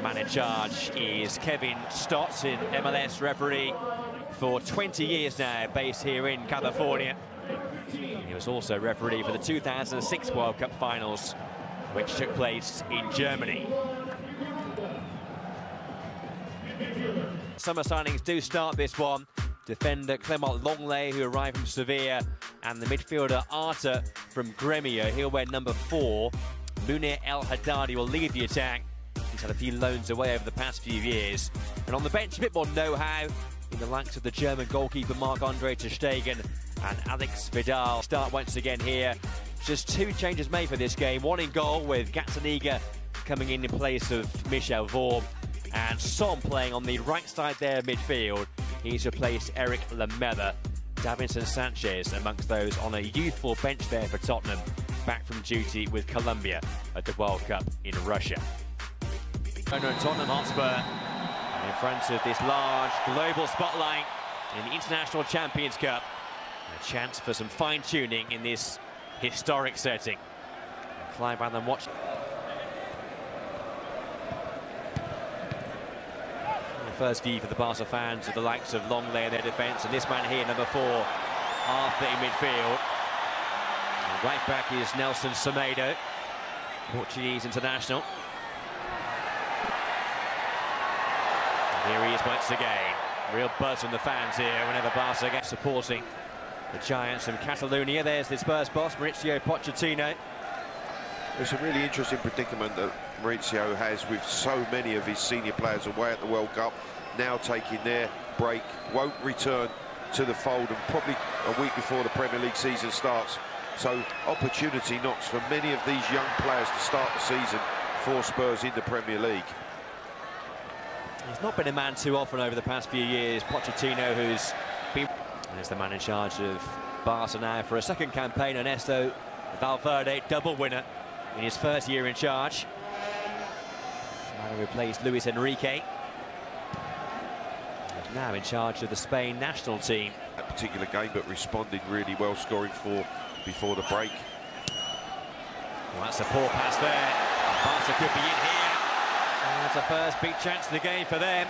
man in charge is Kevin Stott, in MLS referee for 20 years now, based here in California. He was also referee for the 2006 World Cup finals, which took place in Germany. Summer signings do start this one. Defender Clement Longley, who arrived from Sevilla, and the midfielder Arta from Gremio. He'll wear number 4. Munir El Haddadi will lead the attack. He's had a few loans away over the past few years. And on the bench, a bit more know-how in the likes of the German goalkeeper Marc-Andre ter Stegen and Alex Vidal. Start once again here. Just 2 changes made for this game. One in goal, with Gazzaniga coming in place of Michel Vorm, and Son playing on the right side there midfield. He's replaced Eric Lamela. Davinson Sanchez amongst those on a youthful bench there for Tottenham, back from duty with Colombia at the World Cup in Russia. Tottenham Hotspur in front of this large global spotlight in the International Champions Cup. A chance for some fine-tuning in this historic setting. Clive Allen watched. First view for the Barca fans of the likes of Longley in their defence, and this man here, number 4, Arthur in midfield. And right back is Nelson Semedo, Portuguese international. And here he is once again. Real buzz from the fans here whenever Barca gets supporting the Giants from Catalonia. There's the Spurs boss, Mauricio Pochettino. It's a really interesting predicament that Mauricio has with so many of his senior players away at the World Cup, now taking their break, won't return to the fold, and probably a week before the Premier League season starts. So opportunity knocks for many of these young players to start the season for Spurs in the Premier League. He's not been a man too often over the past few years, Pochettino, who's been... There's the man in charge of Barca now for a second campaign, Ernesto Valverde, double winner in his first year in charge. Now replaced Luis Enrique. He's now in charge of the Spain national team. That particular game, but responded really well, scoring 4 before the break. Well, that's a poor pass there. Barca could be in here. And that's a first big chance of the game for them.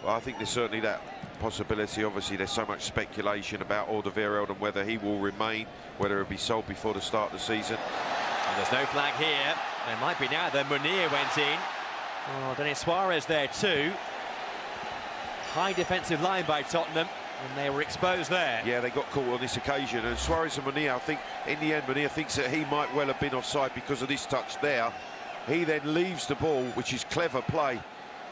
Well, I think there's certainly that possibility. Obviously, there's so much speculation about Alderweireld and whether he will remain, whether he'll be sold before the start of the season. And there's no flag here. There might be now. Then Munir went in. Oh, Denis Suarez there too. High defensive line by Tottenham, and they were exposed there. Yeah, they got caught on this occasion. And Suarez and Munir, I think, in the end, Munir thinks that he might well have been offside because of this touch there. He then leaves the ball, which is clever play.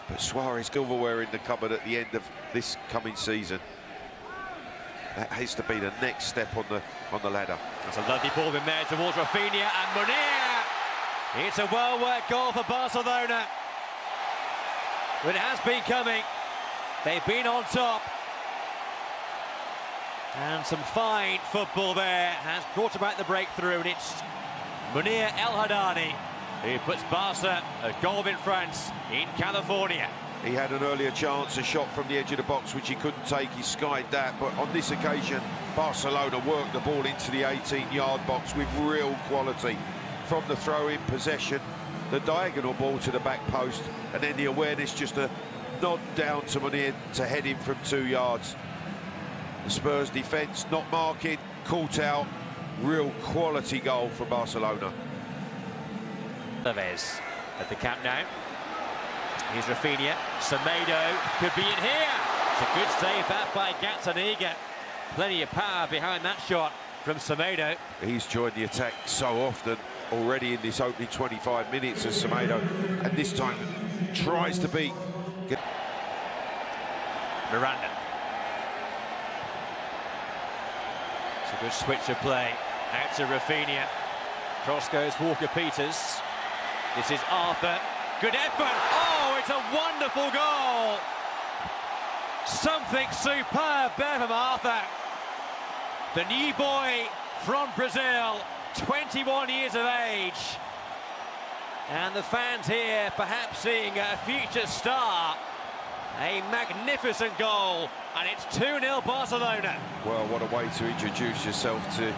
But Suarez silverware in the cupboard at the end of this coming season. That has to be the next step on the ladder. That's a lovely ball in there towards Rafinha and Munir. It's a well-worked goal for Barcelona. But it has been coming. They've been on top. And some fine football there has brought about the breakthrough, and it's Munir El Haddadi who puts Barca a goal in front in California. He had an earlier chance, a shot from the edge of the box, which he couldn't take. He skied that, but on this occasion, Barcelona worked the ball into the 18-yard box with real quality. From the throw-in possession, the diagonal ball to the back post, and then the awareness, just a nod down to Munir to head in from 2 yards. The Spurs defence not marking, caught out. Real quality goal for Barcelona. Neves at the Camp Nou. Here's Rafinha. Semedo could be in here. It's a good save that by Gazzaniga. Plenty of power behind that shot from Semedo. He's joined the attack so often already in this opening 25 minutes as Semedo, and this time tries to beat Miranda. It's a good switch of play. Out to Rafinha. Cross goes Walker-Peters. This is Arthur. Good effort. Oh, it's a wonderful goal. Something superb there from Arthur. The new boy from Brazil, 21 years of age. And the fans here perhaps seeing a future star. A magnificent goal, and it's 2-0 Barcelona. Well, what a way to introduce yourself to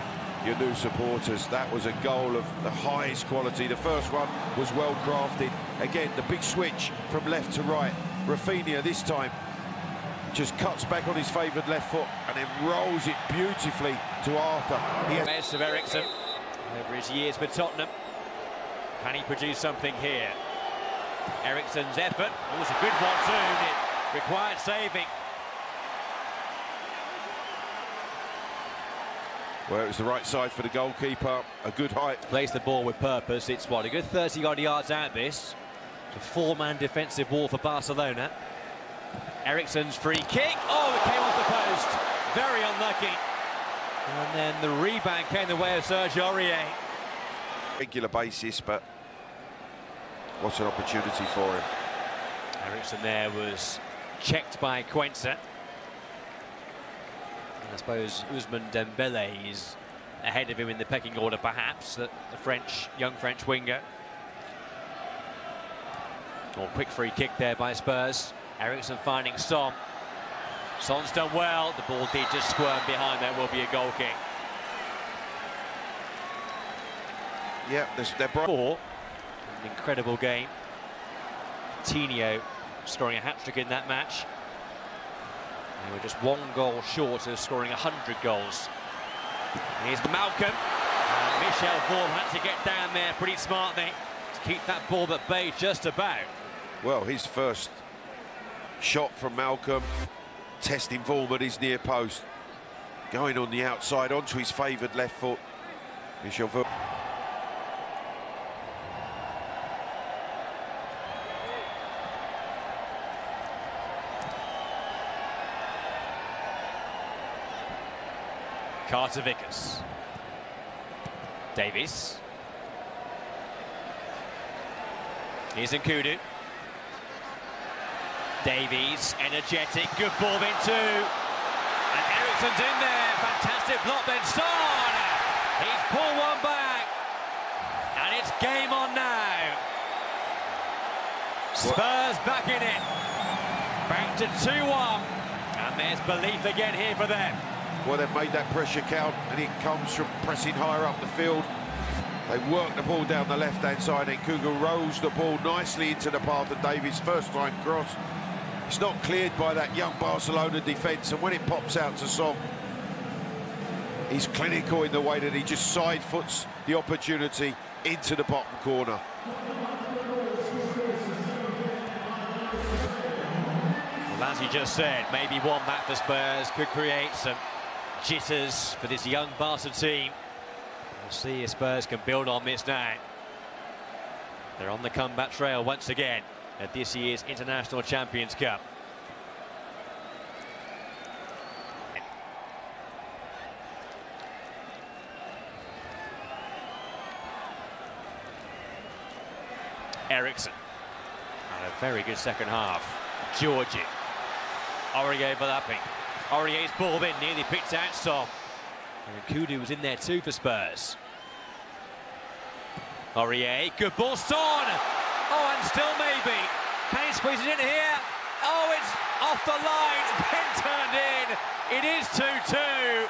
your new supporters. That was a goal of the highest quality. The first one was well crafted. Again, the big switch from left to right. Rafinha this time just cuts back on his favoured left foot and then rolls it beautifully to Arthur. Best of Eriksen over his years with Tottenham. Can he produce something here? Eriksen's effort was a good one too. It required saving. Well, it was the right side for the goalkeeper. A good height. Plays the ball with purpose. It's what, a good 30-odd yards out this. A four-man defensive wall for Barcelona. Eriksen's free kick. Oh, it came off the post. Very unlucky. And then the rebound came the way of Sergio Aurier. Regular basis, but what an opportunity for him. Eriksen there was checked by Quentin. I suppose Ousmane Dembele is ahead of him in the pecking order, perhaps, the young French winger. Quick free kick there by Spurs. Eriksen finding Son. Son's done well. The ball did just squirm behind. There will be a goal kick. Yeah, they're bright. An incredible game. Coutinho scoring a hat-trick in that match. They were just one goal short of scoring 100 goals. Here's Malcolm. And Michel Vorm had to get down there pretty smartly to keep that ball at bay just about. Well, his first shot from Malcolm, testing Vorm at his near post. Going on the outside onto his favoured left foot. Michel Vorm. Carter Vickers. Davies. Here's Nkudu. Davies, energetic, good ball in two. And Eriksen's in there, fantastic block then Son. He's pulled one back. And it's game on now. Spurs back in it. Back to 2-1. And there's belief again here for them. Well, they've made that pressure count, and it comes from pressing higher up the field. They work the ball down the left-hand side, and Nkudu rolls the ball nicely into the path of Davies' first-time cross. It's not cleared by that young Barcelona defence, and when it pops out to Son, he's clinical in the way that he just side-foots the opportunity into the bottom corner. Well, as you just said, maybe one back for Spurs could create some jitters for this young Barca team. We'll see if Spurs can build on this now. They're on the comeback trail once again at this year's International Champions Cup. Eriksen. And a very good second half. Georgie. Aurier overlapping. Aurier's ball in, nearly picked out Son. And Nkudu was in there too for Spurs. Aurier, good ball, Son! Oh, and still maybe. Can he squeeze it in here? Oh, it's off the line, then turned in. It is 2-2.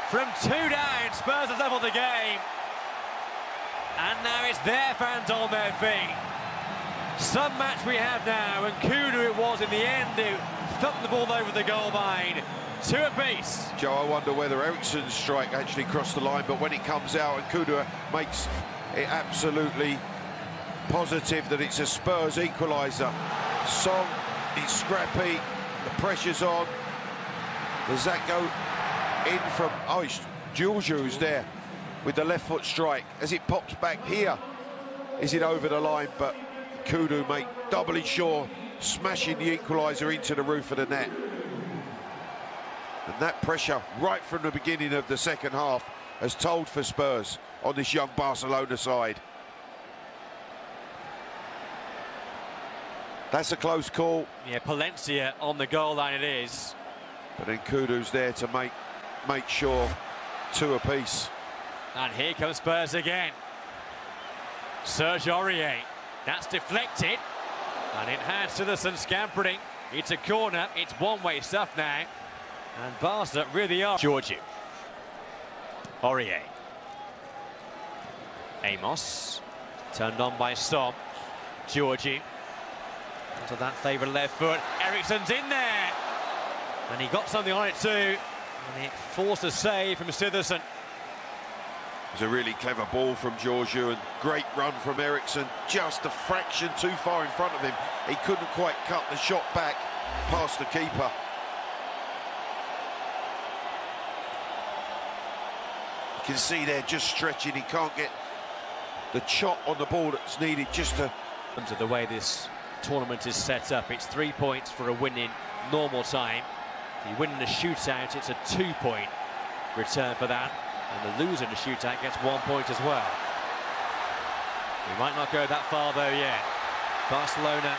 From 2 down, Spurs have leveled the game. And now it's their fans on their feet. Some match we have now, and Nkudu it was in the end who thumped the ball over the goal line. 2 apiece. Joe, I wonder whether Eriksen's strike actually crossed the line, but when it comes out, Nkudu makes it absolutely positive that it's a Spurs equaliser. Son is scrappy, the pressure's on. Does that go in from... Oh, it's Georgiou who's there with the left foot strike. As it pops back here, is it over the line? But Nkudu, mate, doubly sure, smashing the equaliser into the roof of the net. And that pressure right from the beginning of the second half has told for Spurs on this young Barcelona side. That's a close call. Yeah, Palencia on the goal line it is. But then Nkudu's there to make sure 2 apiece. And here comes Spurs again. Serge Aurier. That's deflected. And it has Citizen scampering. It's a corner. It's one-way stuff now. And Barca really are. Georgiou. Aurier. Amos. Turned on by Som. Georgie. Onto that favoured left foot. Eriksen's in there. And he got something on it too. And it forced a save from Sitherson. It was a really clever ball from Georgiou and great run from Eriksen. Just a fraction too far in front of him. He couldn't quite cut the shot back past the keeper. You can see they're just stretching. He can't get the shot on the ball that's needed just to... Under the way this tournament is set up, it's 3 points for a win in normal time. If you win in a shootout, it's a 2-point return for that. And the loser in the shootout gets 1 point as well. We might not go that far though yet. Barcelona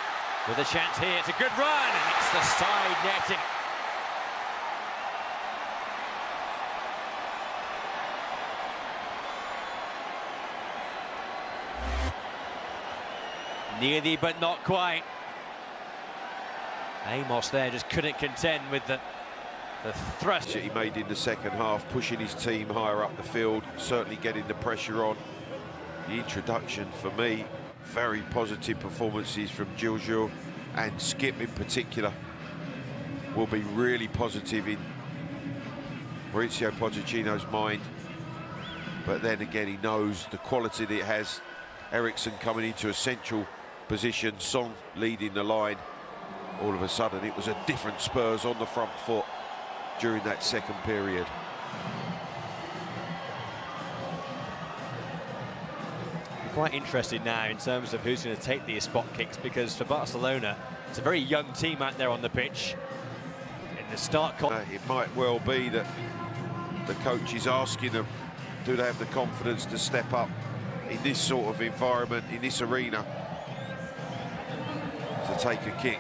with a chance here. It's a good run, and it's the side netting. Nearly, but not quite. Amos there just couldn't contend with the thrust he made in the second half, pushing his team higher up the field, certainly getting the pressure on. The introduction, for me, very positive performances from Georgiou, and Skip in particular will be really positive in Mauricio Pochettino's mind. But then again, he knows the quality that it has. Eriksen coming into a central position, Song leading the line. All of a sudden, it was a different Spurs on the front foot during that second period. I'm quite interested now in terms of who's going to take these spot kicks, because for Barcelona, it's a very young team out there on the pitch. In the start... it might well be that the coach is asking them, do they have the confidence to step up in this sort of environment, in this arena, to take a kick.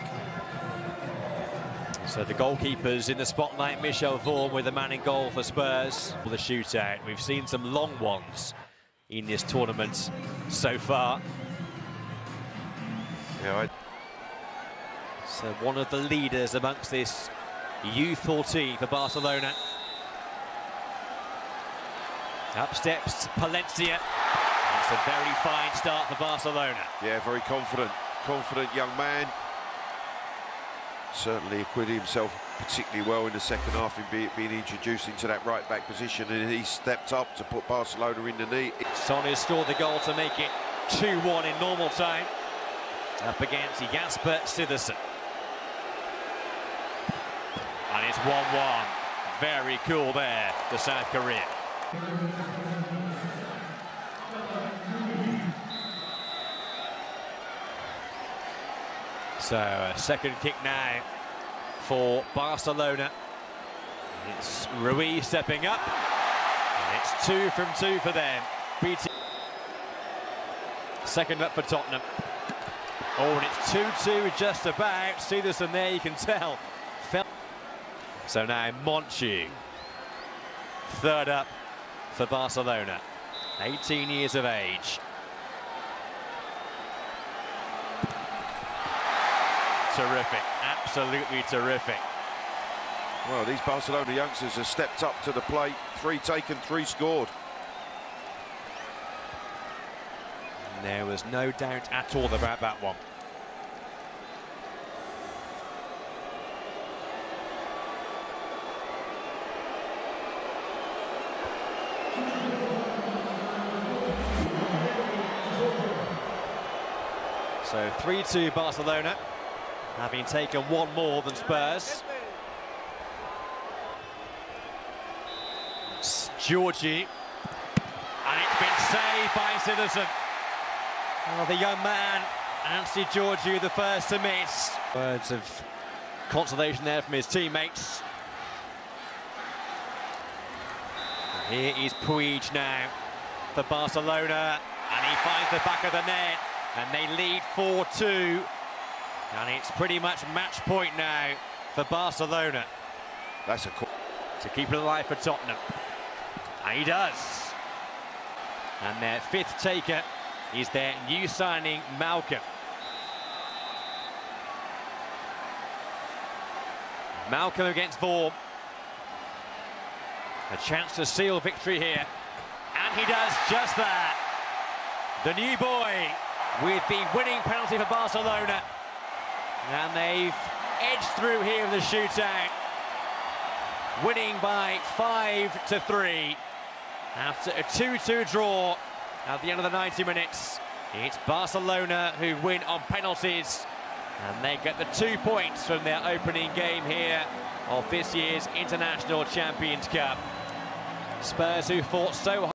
So the goalkeepers in the spotlight, Michel Vorm with a man in goal for Spurs. For the shootout, we've seen some long ones in this tournament so far. Yeah, So one of the leaders amongst this U14 for Barcelona. Up steps Palencia. It's a very fine start for Barcelona. Yeah, very confident young man. Certainly acquitted himself particularly well in the second half in being introduced into that right-back position, and he stepped up to put Barcelona in the knee. Son has scored the goal to make it 2-1 in normal time. Up against Jasper Sitherson. And it's 1-1. Very cool there, the South Korean. So a second kick now for Barcelona. It's Ruiz stepping up, and it's 2 from 2 for them. Second up for Tottenham. Oh, and it's 2-2 just about. Sitherson there, you can tell. So now Monchu, third up for Barcelona, 18 years of age. Terrific, absolutely terrific. Well, these Barcelona youngsters have stepped up to the plate. 3 taken, 3 scored. And there was no doubt at all about that one. So 3-2 Barcelona, having taken 1 more than Spurs. It's Georgie, and it's been saved by Sitherson. Oh, the young man, Anthony Georgiou, the first to miss. Words of consolation there from his teammates. And here is Puig now for Barcelona, and he finds the back of the net. And they lead 4-2, and it's pretty much match point now for Barcelona. That's a cool to keep it alive for Tottenham. And he does. And their 5th taker is their new signing, Malcolm. Malcolm against Vorm. A chance to seal victory here. And he does just that. The new boy with the winning penalty for Barcelona. And they've edged through here in the shootout, winning by 5-3 after a 2-2 draw at the end of the 90 minutes. It's Barcelona who win on penalties, and they get the 2 points from their opening game here of this year's International Champions Cup. Spurs, who fought so hard